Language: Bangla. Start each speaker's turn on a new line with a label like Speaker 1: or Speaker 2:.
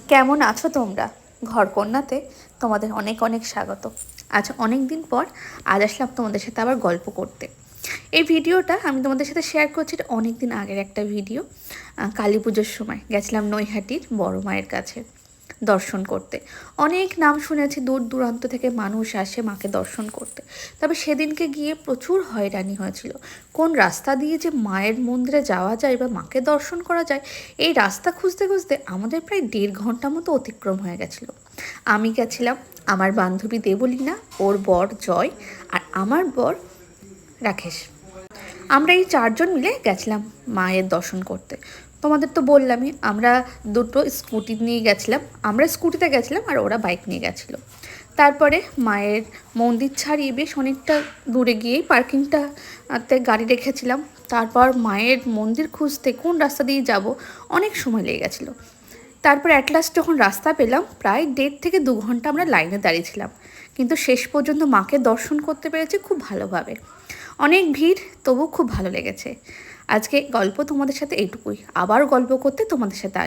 Speaker 1: কেমন আছো তোমরা? ঘরকন্যাতে তোমাদের অনেক অনেক স্বাগত। আজ অনেক দিন পর আজ আসলাম তোমাদের সাথে আবার গল্প করতে। এই ভিডিওটা আমি তোমাদের সাথে শেয়ার করছি, এটা অনেক দিন আগের একটা ভিডিও। কালী পুজোর সময় গেছিলাম নৈহাটির বড় মায়ের কাছে দর্শন করতে। অনেক নাম শুনেছি, দূর দূরান্ত থেকে মানুষ আসে মাকে দর্শন করতে। তবে সেদিনকে গিয়ে প্রচুর হয়রানি হয়েছিল। কোন রাস্তা দিয়ে যে মায়ের মন্দিরে যাওয়া যায় বা মাকে দর্শন করা যায়, এই রাস্তা খুঁজতে খুঁজতে আমাদের প্রায় 1.5 ঘন্টা মতো অতিক্রম হয়ে গেছিলো। আমি গেছিলাম, আমার বান্ধবী দেবলীনা, ওর বর জয়, আর আমার বর রাকেশ। আমরা এই 4 জন মিলে গেছিলাম মায়ের দর্শন করতে। তোমাদের তো বললামই, আমরা দুটো স্কুটি নিয়ে গেছিলাম। আমরা স্কুটিতে গেছিলাম আর ওরা বাইক নিয়ে গেছিলো। তারপরে মায়ের মন্দির ছাড়িয়ে বেশ অনেকটা দূরে গিয়েই পার্কিংটাতে গাড়ি রেখেছিলাম। তারপর মায়ের মন্দির খুঁজতে কোন রাস্তা দিয়ে যাব অনেক সময় লেগে গেছিলো। তারপর অ্যাট লাস্ট যখন রাস্তা পেলাম, প্রায় 1.5 থেকে 2 ঘন্টা আমরা লাইনে দাঁড়িয়েছিলাম, কিন্তু শেষ পর্যন্ত মাকে দর্শন করতে পেরেছি খুব ভালোভাবে। অনেক ভিড়, তবু খুব ভালো লেগেছে। আজকে গল্প তোমাদের সাথে এইটুকুই, আবার গল্প করতে তোমাদের সাথে